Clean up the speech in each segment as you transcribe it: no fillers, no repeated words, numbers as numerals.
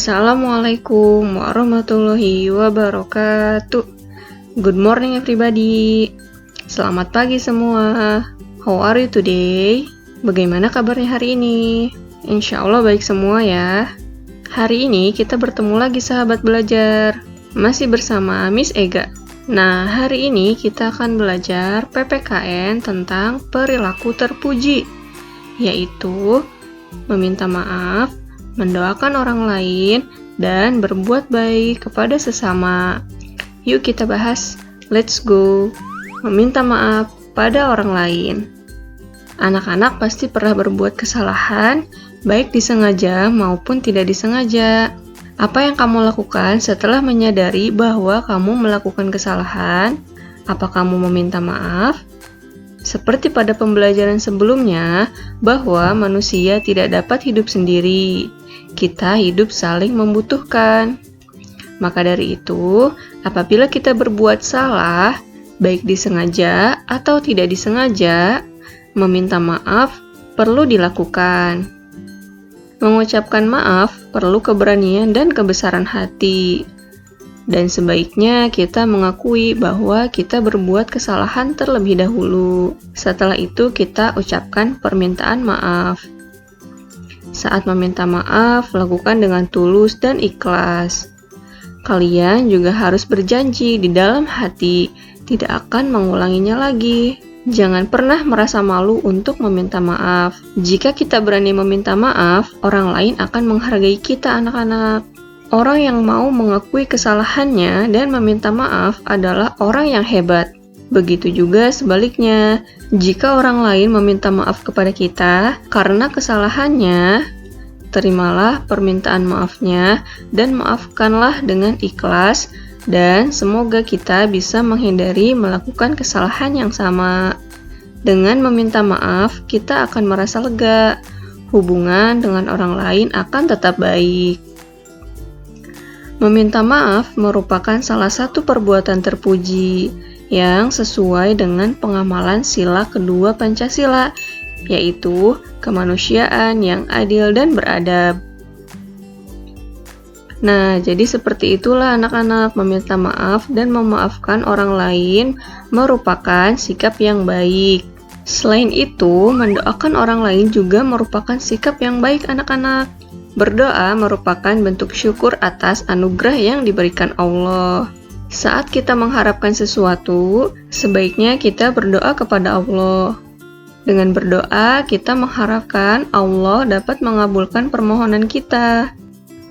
Assalamualaikum warahmatullahi wabarakatuh. Good morning everybody. Selamat pagi semua. How are you today? Bagaimana kabarnya hari ini? Insya Allah baik semua ya. Hari ini kita bertemu lagi sahabat belajar. Masih bersama Miss Ega. Nah, hari ini kita akan belajar PPKN tentang perilaku terpuji, yaitu meminta maaf, mendoakan orang lain, dan berbuat baik kepada sesama. Yuk kita bahas. Let's go. Meminta maaf pada orang lain. Anak-anak pasti pernah berbuat kesalahan, baik disengaja maupun tidak disengaja. Apa yang kamu lakukan setelah menyadari bahwa kamu melakukan kesalahan? Apa kamu meminta maaf? Seperti pada pembelajaran sebelumnya, bahwa manusia tidak dapat hidup sendiri. Kita hidup saling membutuhkan. Maka dari itu, apabila kita berbuat salah, baik disengaja atau tidak disengaja, meminta maaf perlu dilakukan. Mengucapkan maaf perlu keberanian dan kebesaran hati. Dan sebaiknya kita mengakui bahwa kita berbuat kesalahan terlebih dahulu. Setelah itu kita ucapkan permintaan maaf. Saat meminta maaf, lakukan dengan tulus dan ikhlas. Kalian juga harus berjanji di dalam hati, tidak akan mengulanginya lagi. Jangan pernah merasa malu untuk meminta maaf. Jika kita berani meminta maaf, orang lain akan menghargai kita anak-anak. Orang yang mau mengakui kesalahannya dan meminta maaf adalah orang yang hebat. Begitu juga sebaliknya, jika orang lain meminta maaf kepada kita karena kesalahannya, terimalah permintaan maafnya dan maafkanlah dengan ikhlas, dan semoga kita bisa menghindari melakukan kesalahan yang sama. Dengan meminta maaf, kita akan merasa lega. Hubungan dengan orang lain akan tetap baik. Meminta maaf merupakan salah satu perbuatan terpuji yang sesuai dengan pengamalan sila kedua Pancasila, yaitu kemanusiaan yang adil dan beradab. Nah, jadi seperti itulah anak-anak, meminta maaf dan memaafkan orang lain merupakan sikap yang baik. Selain itu, mendoakan orang lain juga merupakan sikap yang baik anak-anak. Berdoa merupakan bentuk syukur atas anugerah yang diberikan Allah. Saat kita mengharapkan sesuatu, sebaiknya kita berdoa kepada Allah. Dengan berdoa, kita mengharapkan Allah dapat mengabulkan permohonan kita.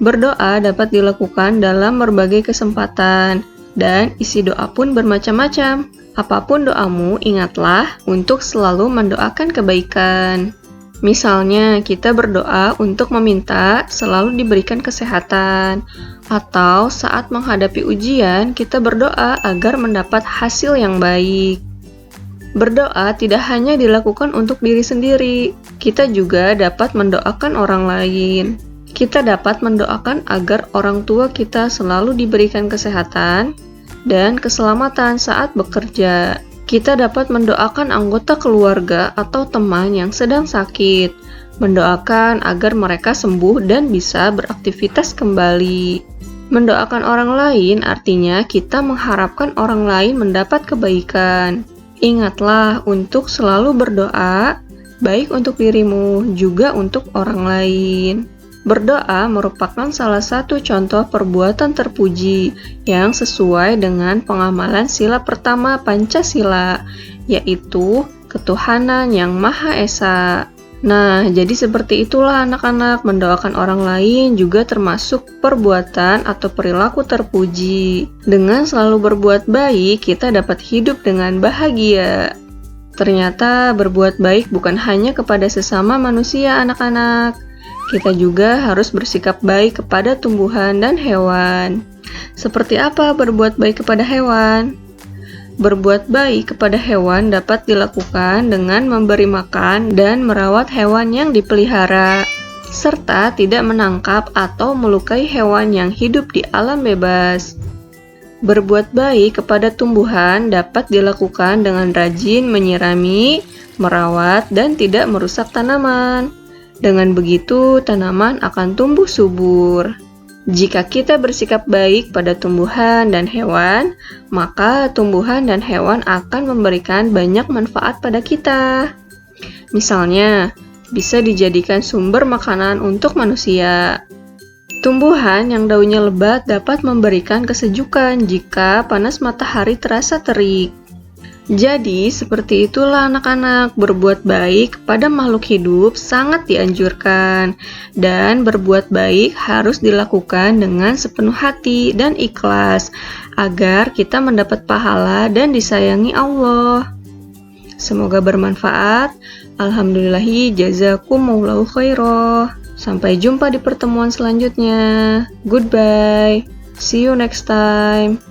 Berdoa dapat dilakukan dalam berbagai kesempatan, dan isi doa pun bermacam-macam. Apapun doamu, ingatlah untuk selalu mendoakan kebaikan. Misalnya, kita berdoa untuk meminta selalu diberikan kesehatan, atau saat menghadapi ujian, kita berdoa agar mendapat hasil yang baik. Berdoa tidak hanya dilakukan untuk diri sendiri, kita juga dapat mendoakan orang lain. Kita dapat mendoakan agar orang tua kita selalu diberikan kesehatan dan keselamatan saat bekerja. Kita dapat mendoakan anggota keluarga atau teman yang sedang sakit, mendoakan agar mereka sembuh dan bisa beraktivitas kembali. Mendoakan orang lain artinya kita mengharapkan orang lain mendapat kebaikan. Ingatlah untuk selalu berdoa, baik untuk dirimu juga untuk orang lain. Berdoa merupakan salah satu contoh perbuatan terpuji yang sesuai dengan pengamalan sila pertama Pancasila, yaitu ketuhanan yang Maha Esa. Nah, jadi seperti itulah anak-anak, mendoakan orang lain juga termasuk perbuatan atau perilaku terpuji. Dengan selalu berbuat baik, kita dapat hidup dengan bahagia. Ternyata berbuat baik bukan hanya kepada sesama manusia anak-anak. Kita juga harus bersikap baik kepada tumbuhan dan hewan. Seperti apa berbuat baik kepada hewan? Berbuat baik kepada hewan dapat dilakukan dengan memberi makan dan merawat hewan yang dipelihara, serta tidak menangkap atau melukai hewan yang hidup di alam bebas. Berbuat baik kepada tumbuhan dapat dilakukan dengan rajin menyirami, merawat, dan tidak merusak tanaman. Dengan begitu, tanaman akan tumbuh subur. Jika kita bersikap baik pada tumbuhan dan hewan, maka tumbuhan dan hewan akan memberikan banyak manfaat pada kita. Misalnya, bisa dijadikan sumber makanan untuk manusia. Tumbuhan yang daunnya lebat dapat memberikan kesejukan jika panas matahari terasa terik. Jadi, seperti itulah anak-anak, berbuat baik pada makhluk hidup sangat dianjurkan. Dan berbuat baik harus dilakukan dengan sepenuh hati dan ikhlas, agar kita mendapat pahala dan disayangi Allah. Semoga bermanfaat. Alhamdulillahi jazakumullahu khairan. Sampai jumpa di pertemuan selanjutnya. Goodbye. See you next time.